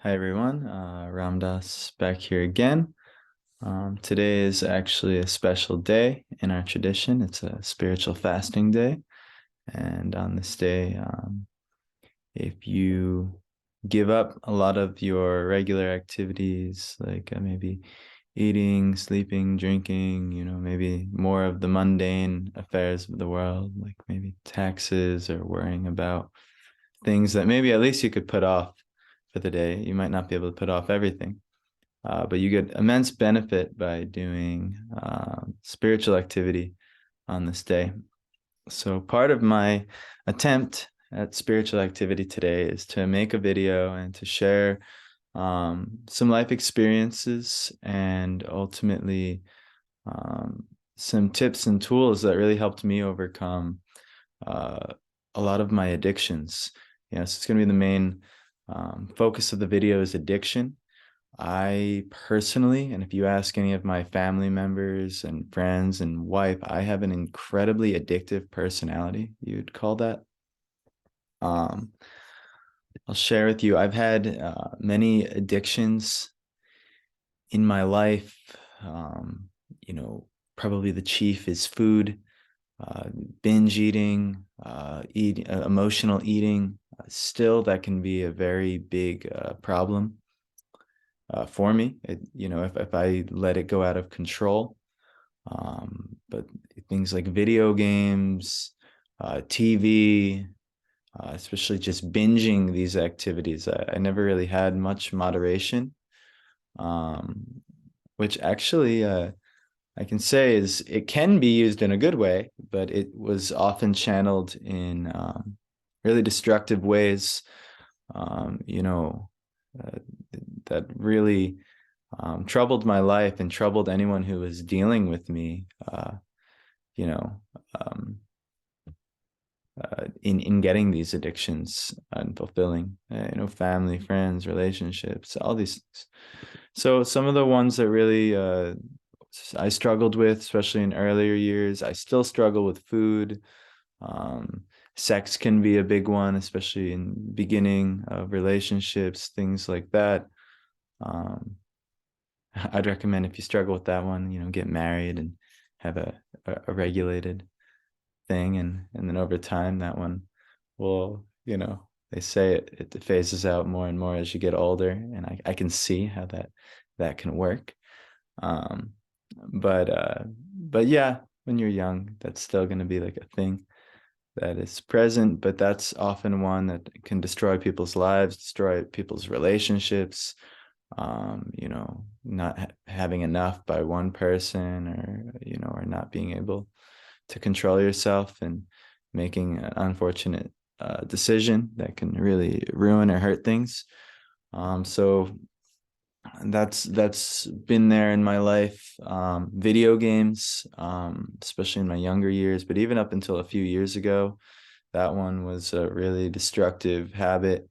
Hi everyone, Ramdas back here again. Today is actually a special day in our tradition. It's a spiritual fasting day. And on this day, if you give up a lot of your regular activities, like maybe eating, sleeping, drinking, maybe more of the mundane affairs of the world, like maybe taxes or worrying about things that maybe at least you could put off for the day. You might not be able to put off everything, but you get immense benefit by doing spiritual activity on this day. So part of my attempt at spiritual activity today is to make a video and to share some life experiences and ultimately some tips and tools that really helped me overcome uh, a lot of my addictions. So it's going to be the main focus of the video is addiction. I personally, and if you ask any of my family members and friends and wife, I have an incredibly addictive personality, you'd call that. Um, I'll share with you, I've had many addictions in my life. Um, you know, Probably the chief is food, uh, binge eating, emotional eating. Still, that can be a very big problem for me. If I let it go out of control. But things like video games, TV, especially just binging these activities, I never really had much moderation, um, which actually I can say is it can be used in a good way, but it was often channeled in really destructive ways, um, you know, uh, that really troubled my life and troubled anyone who was dealing with me, you know, um, in getting these addictions and fulfilling, family, friends, relationships, all these things. So some of the ones that really I struggled with, especially in earlier years, I still struggle with food. Um, Sex can be a big one, especially in beginning of relationships, things like that. Um, I'd recommend if you struggle with that one, get married and have a regulated thing, and then over time that one will, they say it phases out more and more as you get older, and I can see how that can work. Um, but yeah, when you're young, that's still going to be like a thing that is present, but that's often one that can destroy people's lives, destroy people's relationships. Not having enough by one person, or not being able to control yourself and making an unfortunate decision that can really ruin or hurt things. So that's been there in my life. Video games, especially in my younger years, but even up until a few years ago, that one was a really destructive habit.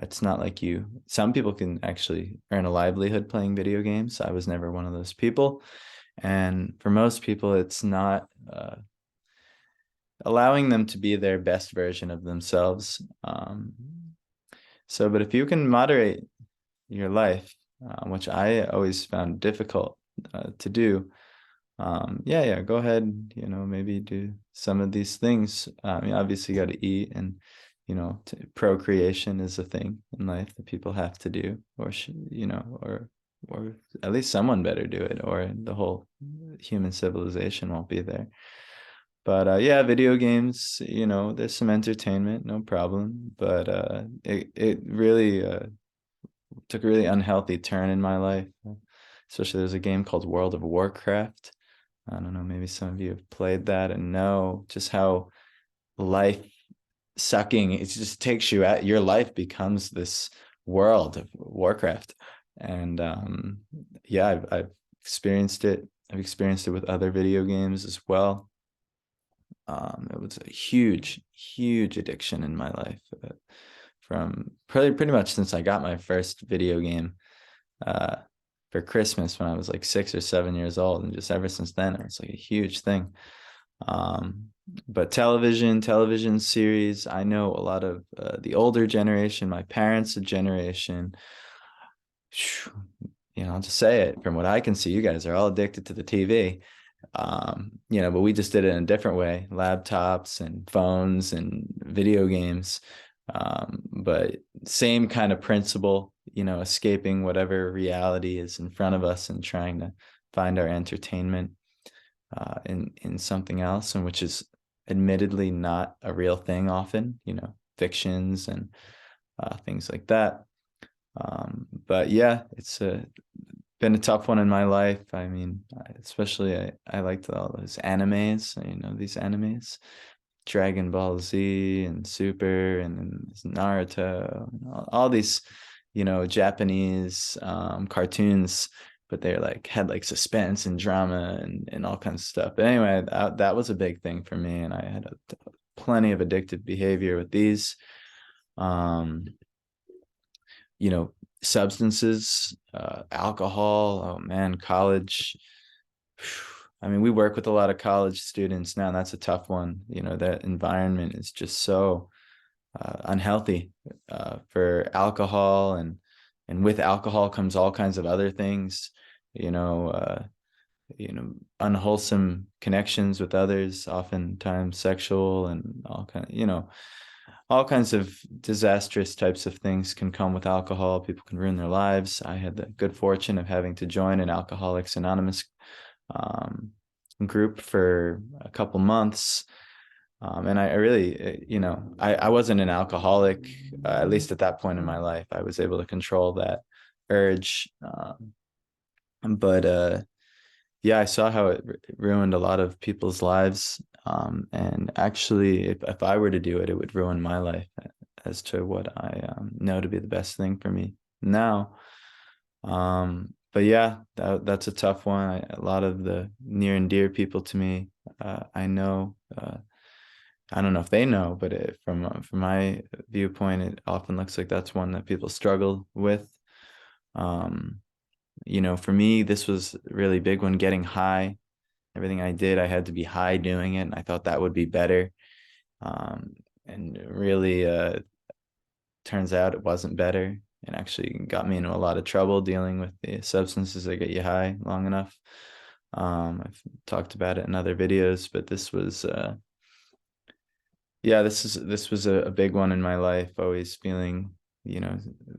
It's not like some people can actually earn a livelihood playing video games. I was never one of those people. And for most people, it's not allowing them to be their best version of themselves. But if you can moderate your life, which I always found difficult to do, yeah, go ahead, maybe do some of these things. Obviously you got to eat, and, procreation is a thing in life that people have to do, or at least someone better do it, or the whole human civilization won't be there. But yeah, video games, there's some entertainment, no problem. But it really took a really unhealthy turn in my life. Especially there's a game called World of Warcraft. I don't know, maybe some of you have played that and know just how life sucking it just takes you out. Your life becomes this world of Warcraft. And yeah, I've experienced it. I've experienced it with other video games as well. It was a huge, huge addiction in my life, from pretty much since I got my first video game uh, for Christmas when I was like 6 or 7 years old, and just ever since then, it was like a huge thing. But television series, I know a lot of the older generation, my parents' generation, I'll just say it, from what I can see, you guys are all addicted to the TV. But we just did it in a different way, laptops and phones and video games. But same kind of principle, escaping whatever reality is in front of us and trying to find our entertainment in something else, and which is admittedly not a real thing often, fictions and things like that. But yeah, it's been a tough one in my life. I mean, especially I liked all those animes, these animes, Dragon Ball Z and Super and then Naruto, and all these, Japanese cartoons, but they're like had like suspense and drama and all kinds of stuff. But anyway, that was a big thing for me, and I had plenty of addictive behavior with these. Um, Substances, alcohol. Oh man, college. I mean, we work with a lot of college students now, and that's a tough one. That environment is just so unhealthy for alcohol, and with alcohol comes all kinds of other things. You know, uh, Unwholesome connections with others, oftentimes sexual, and all kinds of disastrous types of things can come with alcohol. People can ruin their lives. I had the good fortune of having to join an Alcoholics Anonymous um, group for a couple months. And I really, I wasn't an alcoholic, at least at that point in my life. I was able to control that urge. But yeah, I saw how it ruined a lot of people's lives. And actually, if I were to do it, it would ruin my life as to what I know to be the best thing for me now. But yeah, that's a tough one. A lot of the near and dear people to me, I know. I don't know if they know, but from my viewpoint, it often looks like that's one that people struggle with. Um, for me, this was a really big one, getting high. Everything I did, I had to be high doing it, and I thought that would be better. And really, turns out it wasn't better, and actually got me into a lot of trouble dealing with the substances that get you high long enough. I've talked about it in other videos, but this was, yeah, this was a big one in my life. Always feeling,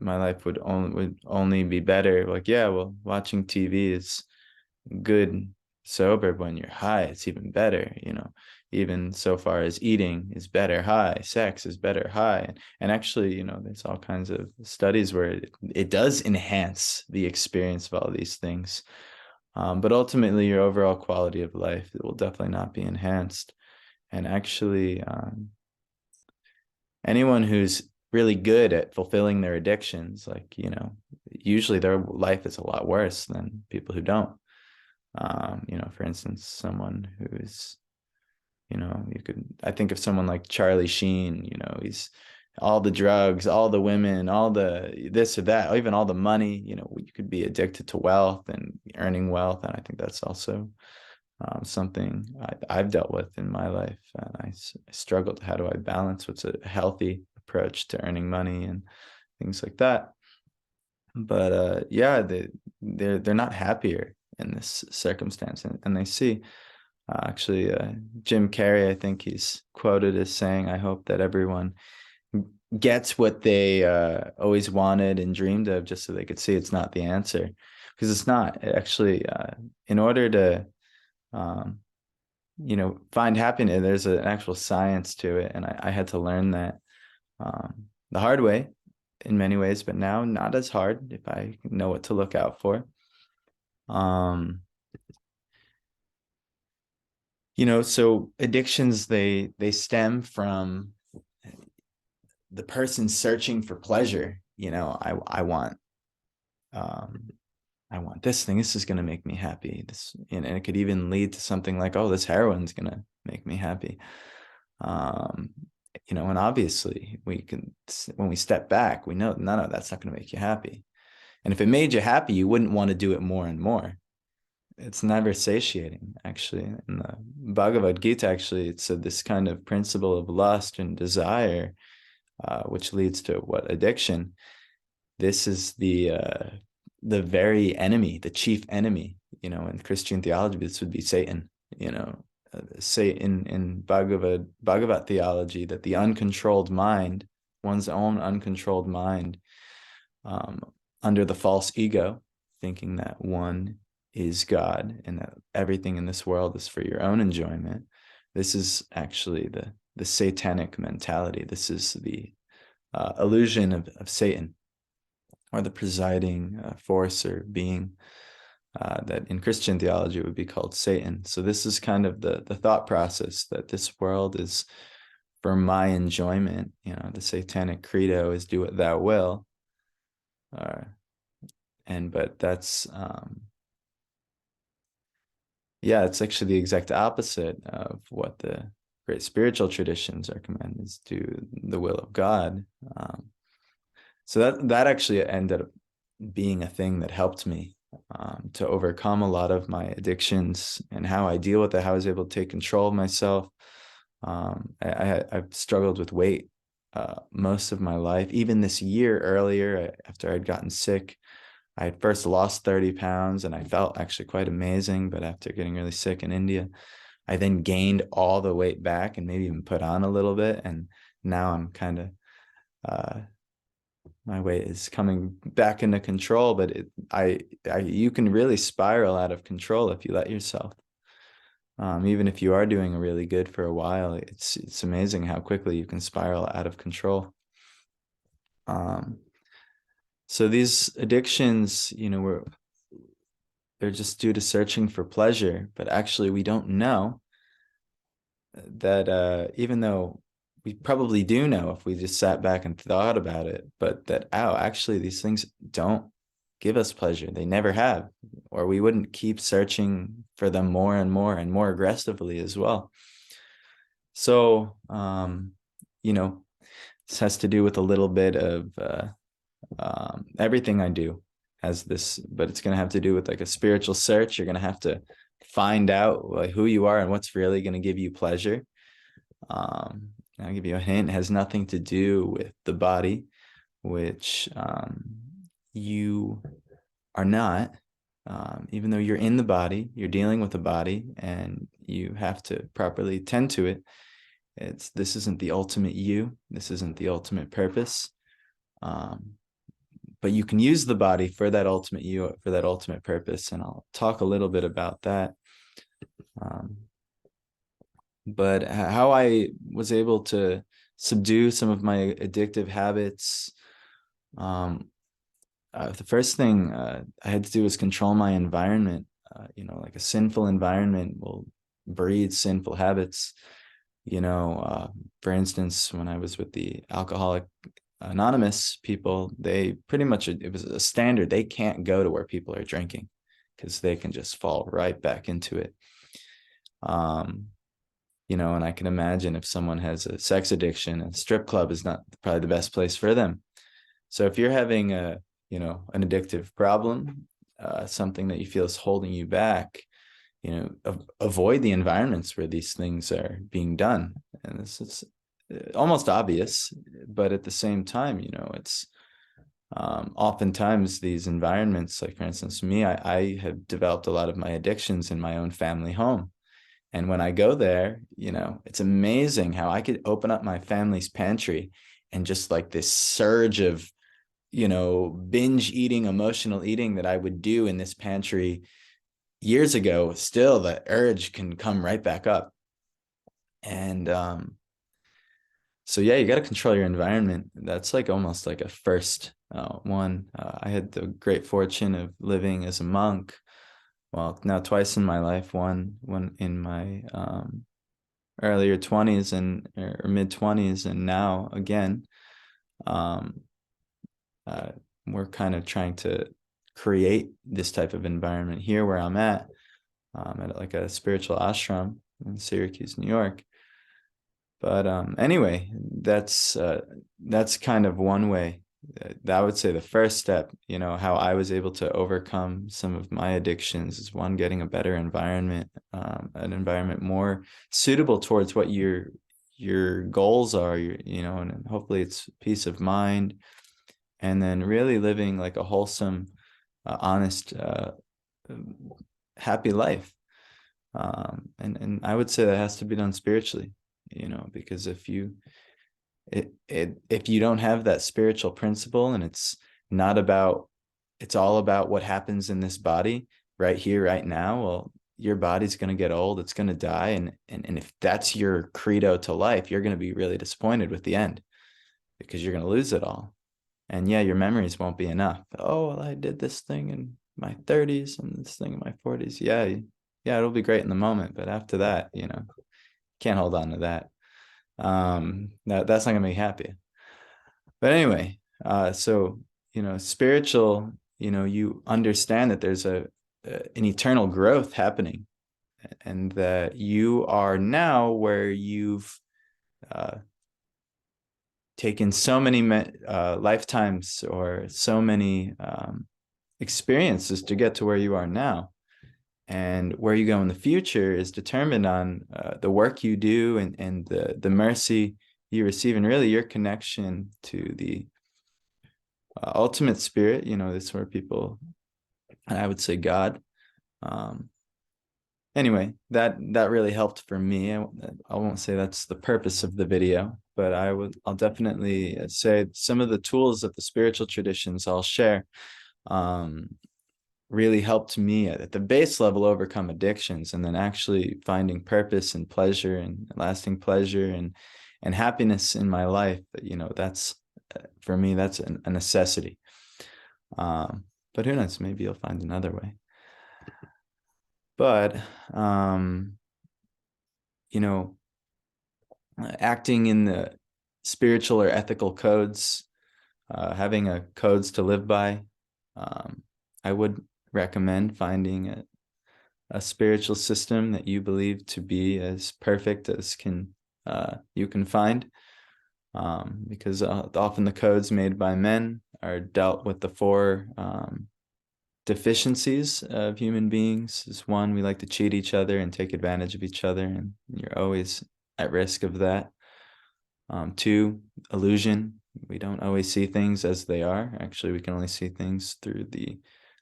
my life would only be better. Like, yeah, well, watching TV is good sober, but when you're high, it's even better, even so far as eating is better high, sex is better high. And actually, there's all kinds of studies where it does enhance the experience of all these things. But ultimately, your overall quality of life, it will definitely not be enhanced. And actually, anyone who's really good at fulfilling their addictions, like, usually their life is a lot worse than people who don't. For instance, someone who's, I think of someone like Charlie Sheen, he's all the drugs, all the women, all the this or that, even all the money, you could be addicted to wealth and earning wealth. And I think that's also something I've dealt with in my life. And I struggled. How do I balance what's a healthy approach to earning money and things like that? But yeah, they're not happier in this circumstance, and they see actually Jim Carrey, I think he's quoted as saying, I hope that everyone gets what they always wanted and dreamed of, just so they could see it's not the answer, because it's not. It actually, in order to um, find happiness, there's an actual science to it, and I had to learn that the hard way in many ways, but now not as hard if I know what to look out for. So addictions, they stem from the person searching for pleasure. Um I want this thing. This is going to make me happy. And it could even lead to something like, oh, this heroin's going to make me happy. Um, and obviously when we step back, we know, no, that's not going to make you happy. And if it made you happy, you wouldn't want to do it more and more. It's never satiating, actually. In the Bhagavad Gita, actually, it's this kind of principle of lust and desire, which leads to what? Addiction. This is the the very enemy, the chief enemy. In Christian theology, this would be Satan. Say in Bhagavad theology that the uncontrolled mind, one's own uncontrolled mind, um, under the false ego, thinking that one is God and that everything in this world is for your own enjoyment. This is actually the satanic mentality. This is the illusion of Satan, or the presiding force or being that in Christian theology would be called Satan. So this is kind of the thought process that this world is for my enjoyment. The satanic credo is do what thou will. But that's it's actually the exact opposite of what the great spiritual traditions recommend, is do the will of God. So that actually ended up being a thing that helped me to overcome a lot of my addictions, and how I deal with it, how I was able to take control of myself. I've struggled with weight most of my life. Even this year earlier, after I'd gotten sick, I had first lost 30 pounds and I felt actually quite amazing. But after getting really sick in India, I then gained all the weight back and maybe even put on a little bit. And now I'm kind of, my weight is coming back into control, but you can really spiral out of control if you let yourself. Even if you are doing really good for a while, it's amazing how quickly you can spiral out of control. So these addictions, they're just due to searching for pleasure, but actually we don't know that, even though we probably do know if we just sat back and thought about it, but that, actually these things don't give us pleasure. They never have, or we wouldn't keep searching for them more and more aggressively as well. So, this has to do with a little bit of everything I do has this, but it's going to have to do with like a spiritual search. You're going to have to find out like who you are and what's really going to give you pleasure. I'll give you a hint. It has nothing to do with the body, which you are not. Even though you're in the body, you're dealing with the body and you have to properly tend to it. This isn't the ultimate you. This isn't the ultimate purpose. But you can use the body for that ultimate you, for that ultimate purpose. And I'll talk a little bit about that. But how I was able to subdue some of my addictive habits, the first thing I had to do was control my environment. Like a sinful environment will breed sinful habits. For instance, when I was with the Alcoholic Anonymous people, they pretty much, it was a standard. They can't go to where people are drinking because they can just fall right back into it. And I can imagine if someone has a sex addiction, a strip club is not probably the best place for them. So if you're having an addictive problem, something that you feel is holding you back, avoid the environments where these things are being done. And this is almost obvious, but at the same time, it's oftentimes these environments, like for instance, me, I have developed a lot of my addictions in my own family home. And when I go there, it's amazing how I could open up my family's pantry and just like this surge of, binge eating, emotional eating that I would do in this pantry years ago, still the urge can come right back up. And so yeah, you got to control your environment. That's like almost like a first one. I had the great fortune of living as a monk. Well, now twice in my life, one in my earlier 20s or mid 20s, and now again, we're kind of trying to create this type of environment here where I'm at like a spiritual ashram in Syracuse, New York. But anyway, that's kind of one way. I would say the first step, how I was able to overcome some of my addictions is one, getting a better environment, an environment more suitable towards what your goals are, and hopefully it's peace of mind. And then really living like a wholesome honest, happy life. And I would say that has to be done spiritually, because if you don't have that spiritual principle, and it's all about what happens in this body right here, right now, well, your body's going to get old, it's going to die. And if that's your credo to life, you're going to be really disappointed with the end, because you're going to lose it all. And yeah, your memories won't be enough. Oh, well, I did this thing in my 30s and this thing in my 40s. Yeah, it'll be great in the moment, but after that, can't hold on to that. That's not gonna make you happy. But anyway, so spiritual, you understand that there's an eternal growth happening, and that you are now where you've taken so many lifetimes, or so many experiences to get to where you are now. And where you go in the future is determined on the work you do, and the mercy you receive, and really your connection to the ultimate spirit. This is where people, I would say God. Anyway, that really helped for me. I won't say that's the purpose of the video, but I'll definitely say some of the tools of the spiritual traditions I'll share really helped me at the base level overcome addictions, and then actually finding purpose and pleasure and lasting pleasure and happiness in my life. That's for me, that's a necessity. But who knows, maybe you'll find another way. But acting in the spiritual or ethical codes, having a codes to live by, I would recommend finding a spiritual system that you believe to be as perfect as you can find, because often the codes made by men are dealt with the four deficiencies of human beings. Is one, we like to cheat each other and take advantage of each other, and you're always at risk of that. Two, illusion. We don't always see things as they are. Actually, we can only see things through the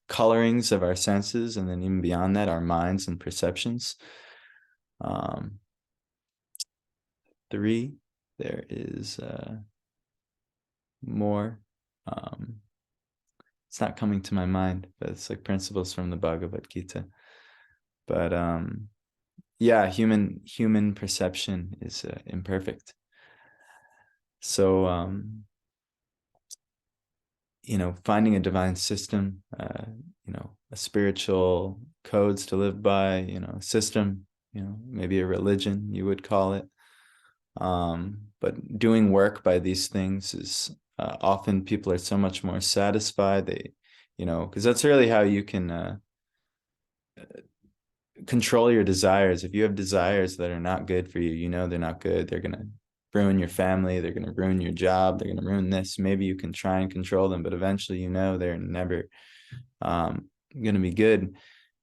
colorings of our senses, and then even beyond that, our minds and perceptions. Three, there is more. It's not coming to my mind, but it's like principles from the Bhagavad Gita. But yeah, human perception is imperfect. So finding a divine system, a spiritual codes to live by, a system, maybe a religion, you would call it. But doing work by these things is often people are so much more satisfied. They, because that's really how you can control your desires. If you have desires that are not good for you, they're not good. They're going to ruin your family. They're going to ruin your job. They're going to ruin this. Maybe you can try and control them, but eventually, they're never going to be good.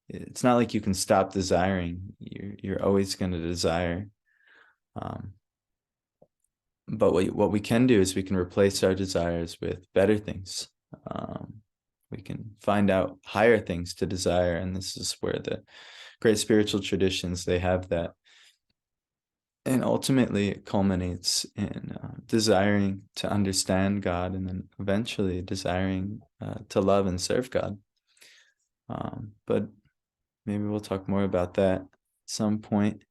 It's not like you can stop desiring. You're always going to desire. But what we can do is we can replace our desires with better things. We can find out higher things to desire. And this is where the great spiritual traditions, they have that. And ultimately, it culminates in desiring to understand God, and then eventually desiring to love and serve God. But maybe we'll talk more about that at some point.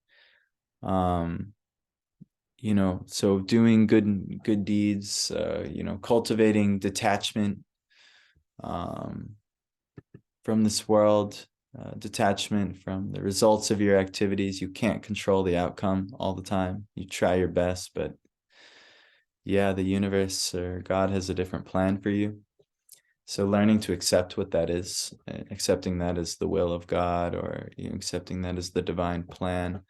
So doing good deeds, cultivating detachment from this world, detachment from the results of your activities. You can't control the outcome all the time. You try your best, but yeah, the universe or God has a different plan for you. So learning to accept what that is, accepting that as the will of God, or accepting that as the divine plan,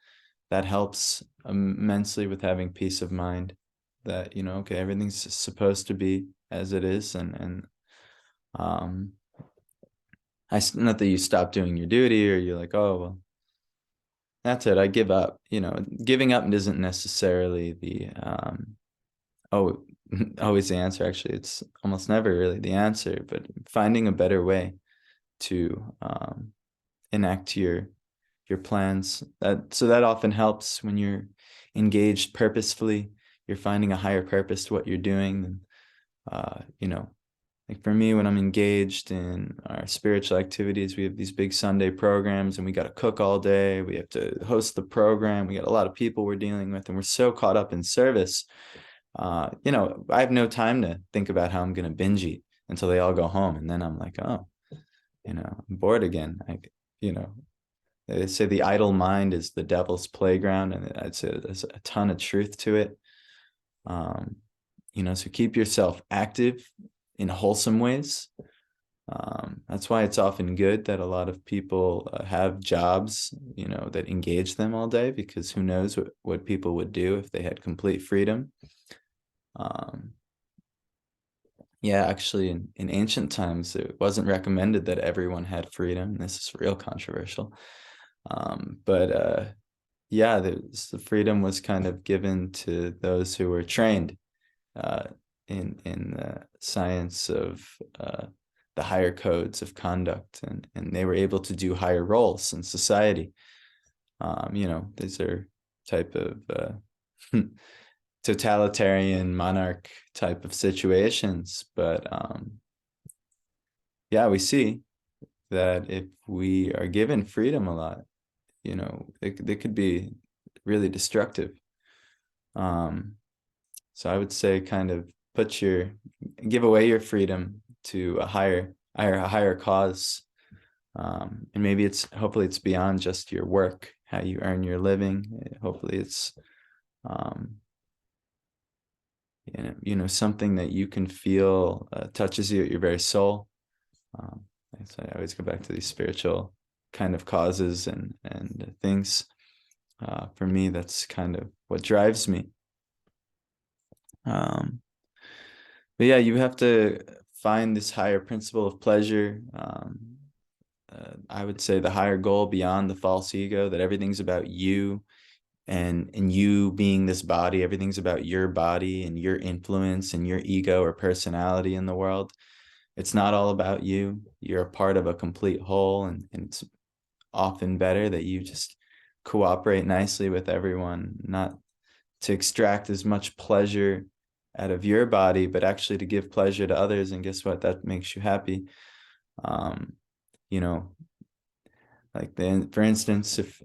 that helps immensely with having peace of mind that, okay, everything's supposed to be as it is. And not that you stop doing your duty, or you're like, oh, well, that's it, I give up. Giving up isn't necessarily the, always the answer. Actually, it's almost never really the answer, but finding a better way. to enact your plans. So that often helps when you're engaged purposefully. You're finding a higher purpose to what you're doing. And like for me, when I'm engaged in our spiritual activities, we have these big Sunday programs, and we got to cook all day. We have to host the program. We got a lot of people we're dealing with, and we're so caught up in service. I have no time to think about how I'm going to binge eat until they all go home. And then I'm like, oh, I'm bored again. They say the idle mind is the devil's playground, and I'd say there's a ton of truth to it. So keep yourself active in wholesome ways. That's why it's often good that a lot of people have jobs, that engage them all day, because who knows what people would do if they had complete freedom. Actually, in ancient times, it wasn't recommended that everyone had freedom. This is real controversial. The freedom was kind of given to those who were trained in the science of the higher codes of conduct, and they were able to do higher roles in society. These are type of totalitarian monarch type of situations, but we see that if we are given freedom a lot, they could be really destructive. So I would say kind of give away your freedom to a higher cause. And maybe hopefully it's beyond just your work, how you earn your living. Hopefully it's, something that you can feel touches you at your very soul. So I always go back to these spiritual kind of causes and things. For me, that's kind of what drives me. You have to find this higher principle of pleasure. I would say the higher goal beyond the false ego, that everything's about you and you being this body. Everything's about your body and your influence and your ego or personality in the world. It's not all about you. You're a part of a complete whole, and it's often better that you just cooperate nicely with everyone, not to extract as much pleasure out of your body, but actually to give pleasure to others. And guess what? That makes you happy. For instance, if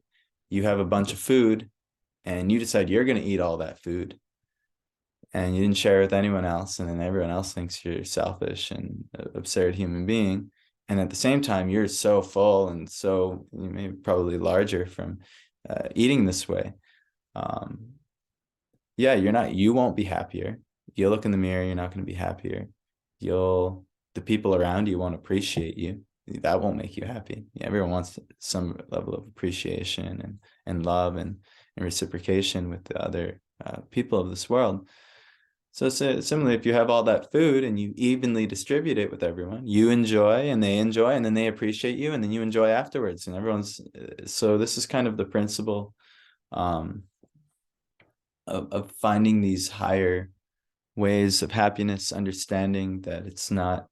you have a bunch of food and you decide you're going to eat all that food and you didn't share with anyone else, and then everyone else thinks you're selfish and absurd human being, and at the same time you're so full and so maybe probably larger from eating this way, you won't be happier. You'll look in the mirror, you're not going to be happier. The people around you won't appreciate you. That won't make you happy. Everyone wants some level of appreciation and love and reciprocation with the other people of this world. So similarly, if you have all that food and you evenly distribute it with everyone, you enjoy and they enjoy, and then they appreciate you, and then you enjoy afterwards, and so this is kind of the principle of finding these higher ways of happiness, understanding that it's not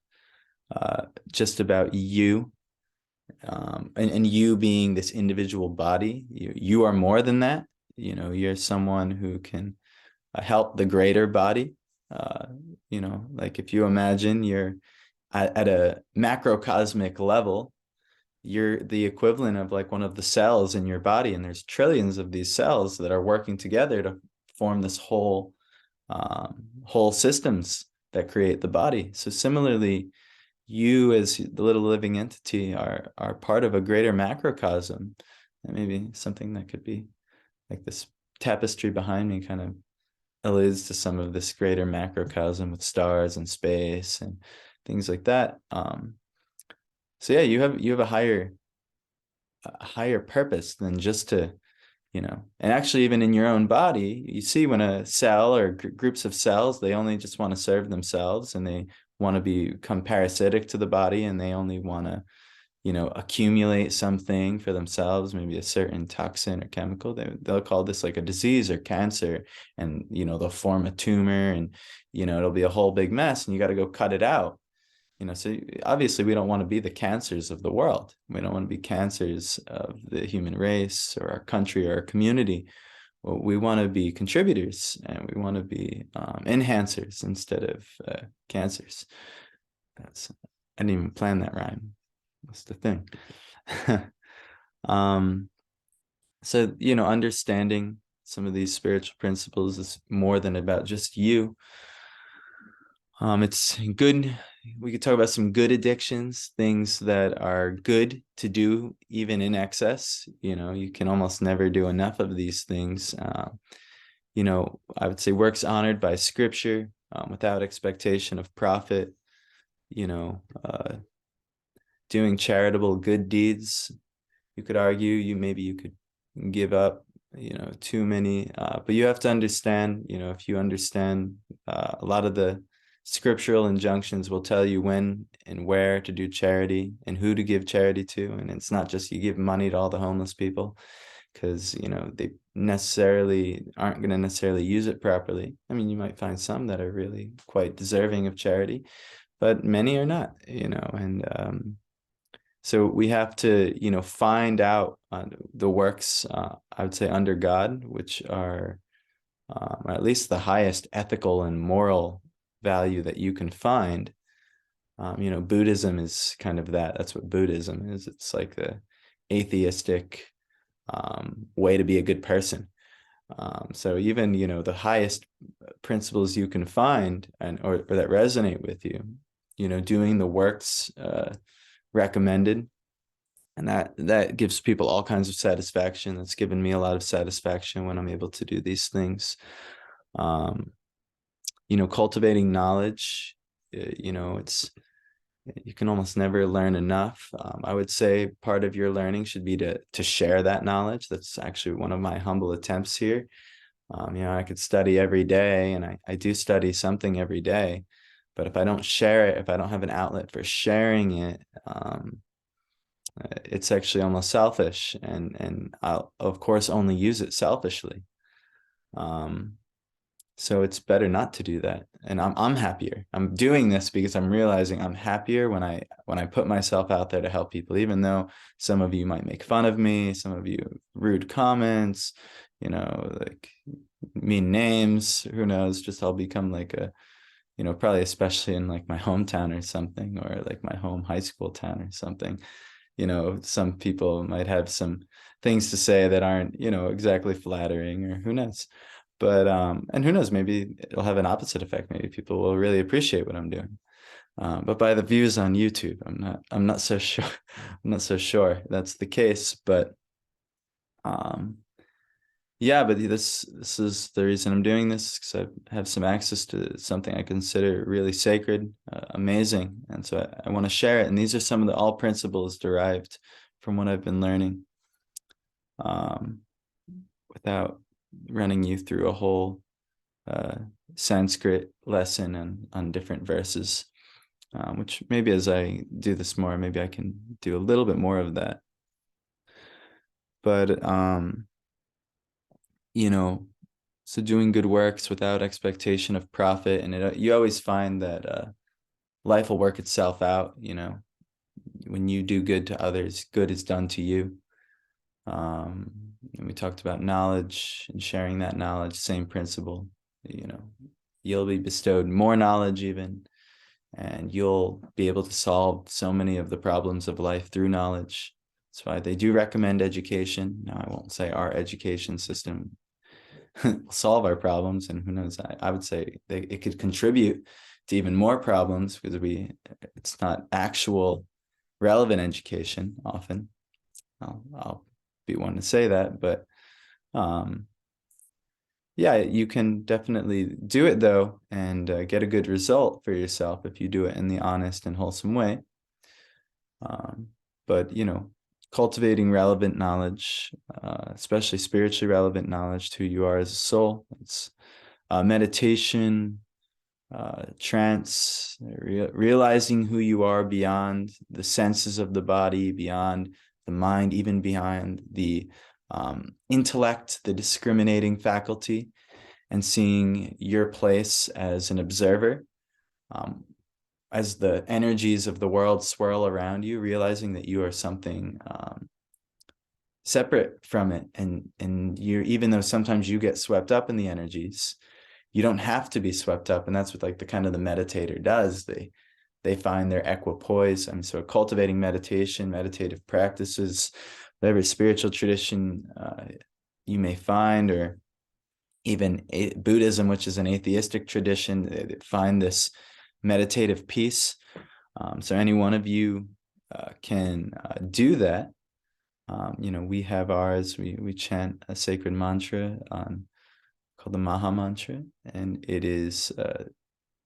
just about you, and you being this individual body. You are more than that. You're someone who can help the greater body. Like if you imagine you're at a macrocosmic level, you're the equivalent of like one of the cells in your body, and there's trillions of these cells that are working together to form this whole systems that create the body. So similarly, you as the little living entity are part of a greater macrocosm. And maybe something that could be like this tapestry behind me kind of alludes to some of this greater macrocosm with stars and space and things like that. You have a higher purpose than just to, and actually even in your own body, you see when a cell or groups of cells, they only just want to serve themselves, and they want to become parasitic to the body, and they only want to, accumulate something for themselves, maybe a certain toxin or chemical. They'll call this like a disease or cancer, and, they'll form a tumor, and, it'll be a whole big mess, and you got to go cut it out. So obviously we don't want to be the cancers of the world. We don't want to be cancers of the human race or our country or our community. Well, we want to be contributors, and we want to be enhancers instead of cancers. I didn't even plan that rhyme. That's the thing. um, so, understanding some of these spiritual principles is more than about just you. It's good. We could talk about some good addictions, things that are good to do even in excess. You can almost never do enough of these things. I would say works honored by scripture, without expectation of profit, doing charitable good deeds. You could argue maybe you could give up, too many, but you have to understand, if you understand, a lot of the scriptural injunctions will tell you when and where to do charity and who to give charity to. And it's not just you give money to all the homeless people, because they necessarily aren't going to necessarily use it properly. I mean, you might find some that are really quite deserving of charity, but many are not, and so we have to, find out the works, I would say, under God, which are at least the highest ethical and moral value that you can find. Buddhism is kind of that. That's what Buddhism is. It's like the atheistic way to be a good person. So even, the highest principles you can find or that resonate with you, doing the works recommended, and that gives people all kinds of satisfaction. That's given me a lot of satisfaction when I'm able to do these things. Cultivating knowledge, it's, you can almost never learn enough. I would say part of your learning should be to share that knowledge. That's actually one of my humble attempts here. I could study every day, and I do study something every day, but if I don't share it, if I don't have an outlet for sharing it, it's actually almost selfish, and I'll of course only use it selfishly. So it's better not to do that. And I'm happier. I'm doing this because I'm realizing I'm happier when I put myself out there to help people, even though some of you might make fun of me, some of you rude comments, like mean names, who knows, just I'll become like probably especially in like my hometown or something, or like my home high school town or something. Some people might have some things to say that aren't, exactly flattering, or who knows. But and who knows, maybe it'll have an opposite effect. Maybe people will really appreciate what I'm doing. But by the views on YouTube, I'm not so sure. I'm not so sure that's the case. But yeah, but this is the reason I'm doing this, because I have some access to something I consider really sacred, amazing, and so I want to share it. And these are some of the all principles derived from what I've been learning, without running you through a whole Sanskrit lesson on different verses, which maybe as I do this more, maybe I can do a little bit more of that. But so doing good works without expectation of profit, and you always find that life will work itself out. When you do good to others, good is done to you. And we talked about knowledge and sharing that knowledge, same principle. You'll be bestowed more knowledge even, and you'll be able to solve so many of the problems of life through knowledge. That's why they do recommend education. Now, I won't say our education system will solve our problems, and who knows, I would say it could contribute to even more problems, because it's not actual relevant education often. I'll be one to say that, but yeah, you can definitely do it though, and get a good result for yourself if you do it in the honest and wholesome way. But cultivating relevant knowledge, especially spiritually relevant knowledge to who you are as a soul. It's meditation, trance, realizing who you are beyond the senses of the body, beyond the mind, even beyond the intellect, the discriminating faculty, and seeing your place as an observer. as the energies of the world swirl around you, realizing that you are something separate from it, and you're, even though sometimes you get swept up in the energies, you don't have to be swept up. And that's what like the kind of the meditator does. They find their equipoise. I mean, so cultivating meditation, meditative practices, whatever spiritual tradition you may find, or even Buddhism, which is an atheistic tradition, they find this meditative peace. So any one of you can do that. We have ours. We chant a sacred mantra called the Maha Mantra, and it is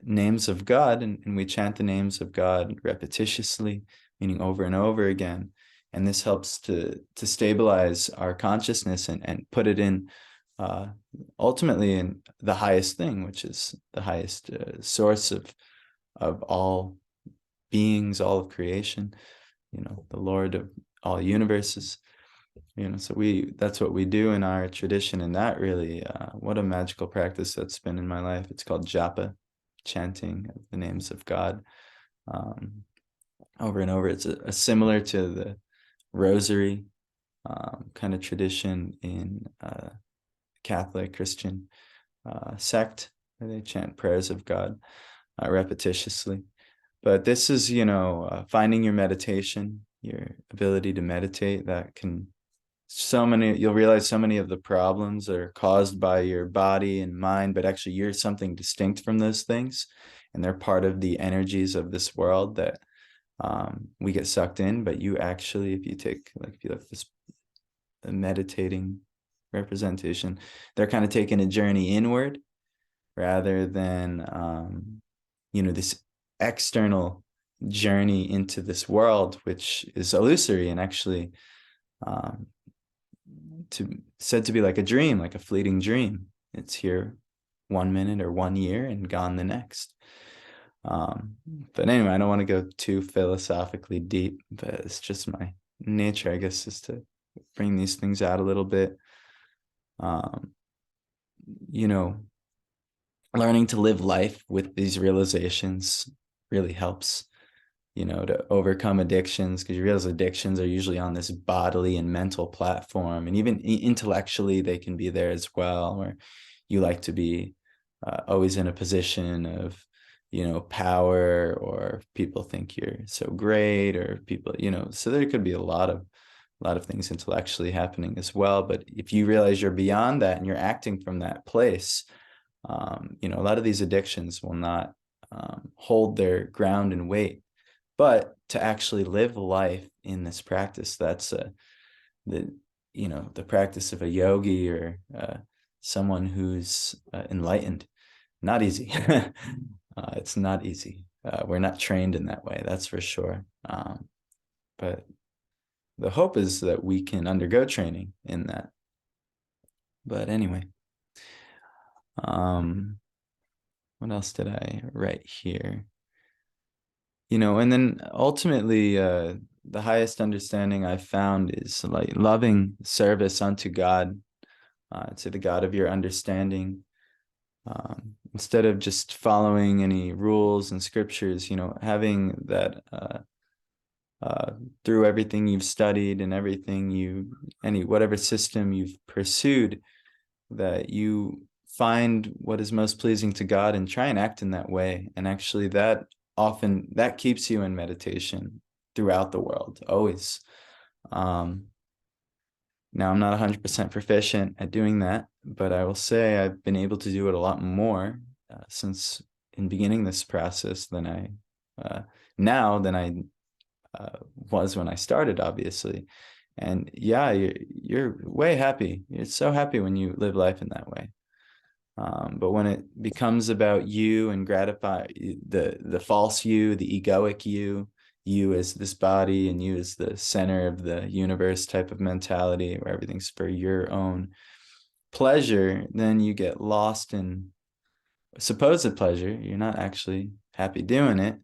names of God, and we chant the names of God repetitiously, meaning over and over again. And this helps to stabilize our consciousness and put it in ultimately in the highest thing, which is the highest source of all beings, all of creation, the Lord of all universes. So that's what we do in our tradition. And that really, what a magical practice that's been in my life. It's called japa, chanting the names of God over and over. It's a similar to the rosary kind of tradition in Catholic Christian sect, where they chant prayers of God repetitiously. But this is, finding your meditation, your ability to meditate. That can, you'll realize so many of the problems are caused by your body and mind, but actually you're something distinct from those things. And they're part of the energies of this world that we get sucked in. But you actually, if you look at this meditating representation, they're kind of taking a journey inward rather than, this external journey into this world, which is illusory and actually said to be like a dream, like a fleeting dream. It's here 1 minute or 1 year and gone the next. But anyway, I don't want to go too philosophically deep, but it's just my nature, I guess, is to bring these things out a little bit. Learning to live life with these realizations really helps, to overcome addictions, because you realize addictions are usually on this bodily and mental platform, and even intellectually they can be there as well, where you like to be always in a position of power, or people think you're so great, or people, so there could be a lot of things intellectually happening as well. But if you realize you're beyond that and you're acting from that place, a lot of these addictions will not hold their ground and weight. But to actually live life in this practice, that's the practice of a yogi or someone who's enlightened. Not easy. It's not easy. We're not trained in that way, that's for sure. But the hope is that we can undergo training in that. But anyway, what else did I write here? And then ultimately, the highest understanding I've found is like loving service unto God, to the God of your understanding. Instead of just following any rules and scriptures, having that through everything you've studied and whatever system you've pursued, that you find what is most pleasing to God and try and act in that way. And actually that keeps you in meditation throughout the world, always. Now, I'm not 100% proficient at doing that, but I will say I've been able to do it a lot more since in beginning this process than I was when I started, obviously. And yeah, you're way happy. You're so happy when you live life in that way. But when it becomes about you and gratify the false you, the egoic you as this body and you as the center of the universe type of mentality, where everything's for your own pleasure, then you get lost in supposed pleasure. You're not actually happy doing it.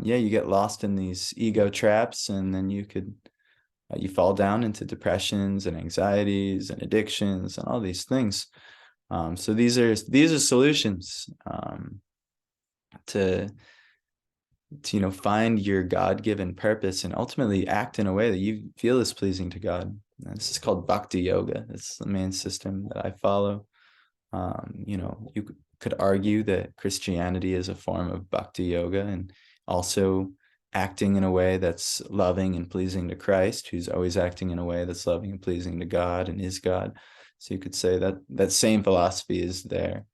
You get lost in these ego traps, and then you fall down into depressions and anxieties and addictions and all these things. So these are solutions to to find your God-given purpose and ultimately act in a way that you feel is pleasing to God. And this is called bhakti yoga. It's the main system that I follow. You could argue that Christianity is a form of bhakti yoga, and also acting in a way that's loving and pleasing to Christ, who's always acting in a way that's loving and pleasing to God and is God. So you could say that that same philosophy is there.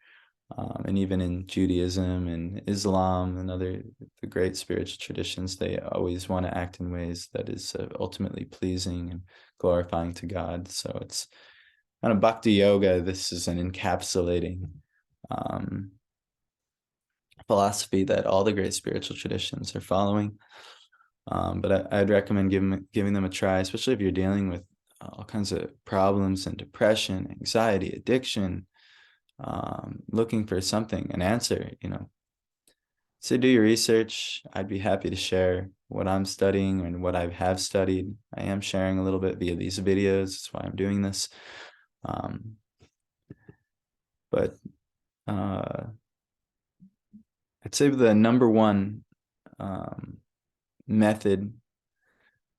And even in Judaism and Islam and the great spiritual traditions, they always want to act in ways that is ultimately pleasing and glorifying to God. So it's kind of bhakti yoga. This is an encapsulating philosophy that all the great spiritual traditions are following. But I'd recommend giving them a try, especially if you're dealing with all kinds of problems and depression, anxiety, addiction, looking for something, an answer. So do your research. I'd be happy to share what I'm studying and what I have studied. I am sharing a little bit via these videos. That's why I'm doing this. But I'd say the number one method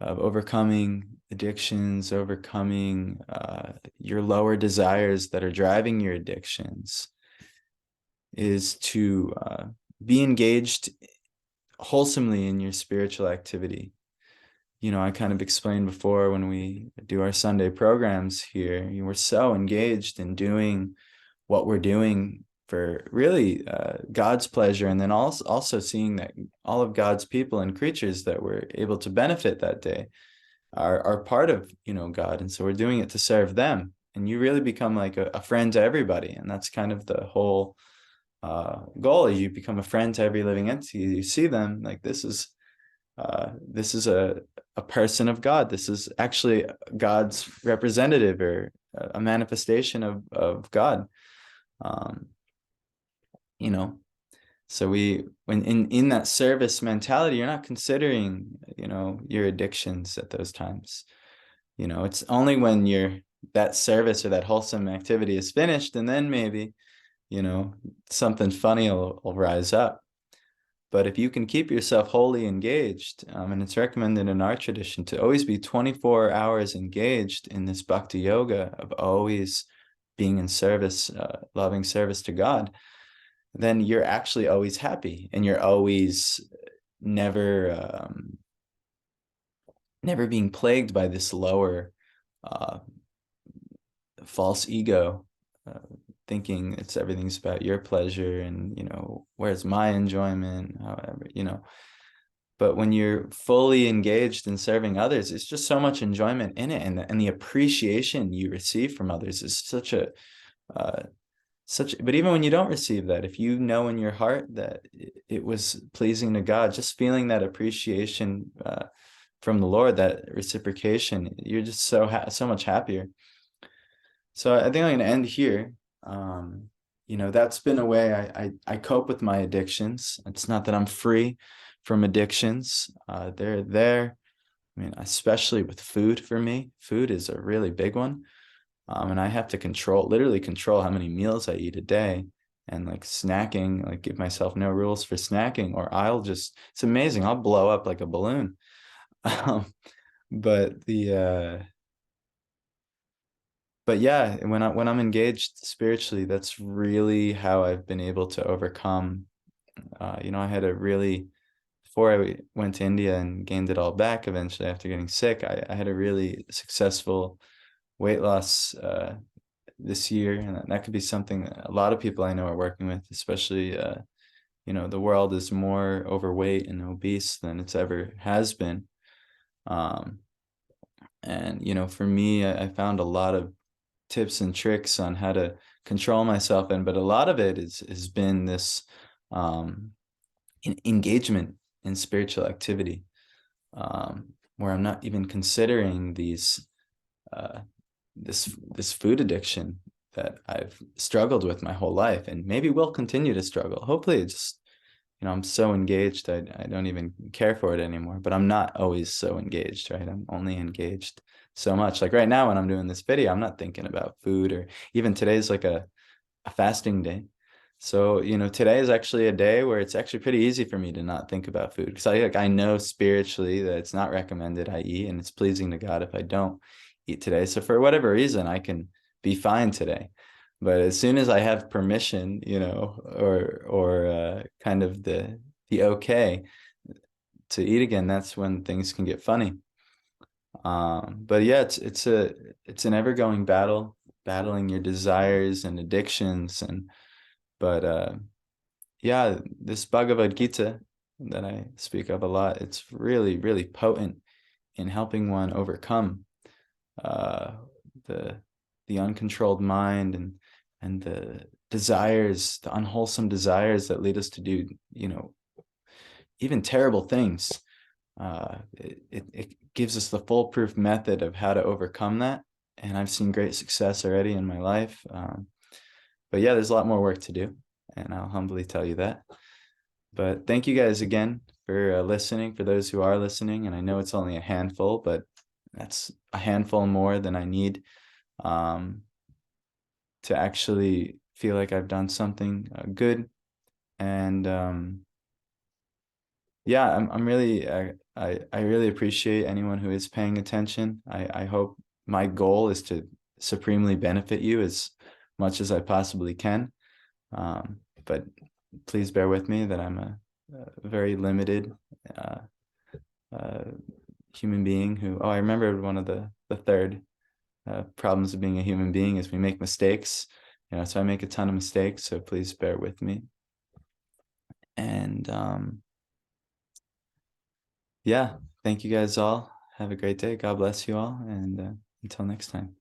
of overcoming addictions, overcoming your lower desires that are driving your addictions, is to be engaged wholesomely in your spiritual activity. I kind of explained before, when we do our Sunday programs here, we're so engaged in doing what we're doing for really God's pleasure, and then also seeing that all of God's people and creatures that we're able to benefit that day are part of God, and so we're doing it to serve them, and you really become like a friend to everybody, and that's kind of the whole goal. Is you become a friend to every living entity. You see them like this is a person of God. This is actually God's representative, or a manifestation of God. So when in that service mentality, you're not considering your addictions at those times. It's only when that service or that wholesome activity is finished, and then maybe something funny will rise up. But if you can keep yourself wholly engaged, and it's recommended in our tradition to always be 24 hours engaged in this bhakti yoga of always being in service, loving service to God, then you're actually always happy, and you're always never being plagued by this lower false ego, thinking everything's about your pleasure, and where's my enjoyment, however. But when you're fully engaged in serving others, it's just so much enjoyment in it, and the appreciation you receive from others is but even when you don't receive that, if you know in your heart that it was pleasing to God, just feeling that appreciation from the Lord, that reciprocation, you're just so much happier. So I think I'm going to end here. That's been a way I cope with my addictions. It's not that I'm free from addictions. They're there. I mean, especially with food. For me, food is a really big one. And I have to literally control how many meals I eat a day, and like snacking, like give myself no rules for snacking, or it's amazing. I'll blow up like a balloon. But yeah, when I'm engaged spiritually, that's really how I've been able to overcome. I had before I went to India and gained it all back eventually after getting sick, I had a really successful weight loss this year, and that could be something that a lot of people I know are working with, especially the world is more overweight and obese than it's ever has been. And for me, I found a lot of tips and tricks on how to control myself, but a lot of it has been this engagement in spiritual activity, where I'm not even considering this food addiction that I've struggled with my whole life, and maybe will continue to struggle. Hopefully it's just, I'm so engaged, I don't even care for it anymore, but I'm not always so engaged, right? I'm only engaged so much. Like right now when I'm doing this video, I'm not thinking about food, or even today's like a fasting day. So, today is actually a day where it's actually pretty easy for me to not think about food because I know spiritually that it's not recommended I eat and it's pleasing to God if I don't eat today. So for whatever reason, I can be fine today. But as soon as I have permission, or kind of the okay to eat again, that's when things can get funny. But yeah, it's an ever going battle, battling your desires and addictions but yeah, this Bhagavad Gita that I speak of a lot, it's really, really potent in helping one overcome uh, the the uncontrolled mind and the desires, the unwholesome desires that lead us to do, even terrible things. It gives us the foolproof method of how to overcome that, and I've seen great success already in my life. But yeah, there's a lot more work to do, and I'll humbly tell you that. But thank you guys again for listening, for those who are listening. And I know it's only a handful, but that's a handful more than I need um, to actually feel like I've done something good. And yeah, I'm really, I really appreciate anyone who is paying attention. I hope my goal is to supremely benefit you as much as I possibly can. But please bear with me that I'm a very limited uh, uh, human being who, oh, I remember one of the third problems of being a human being is we make mistakes. So I make a ton of mistakes, so please bear with me. And yeah, thank you guys all. Have a great day. God bless you all. And until next time.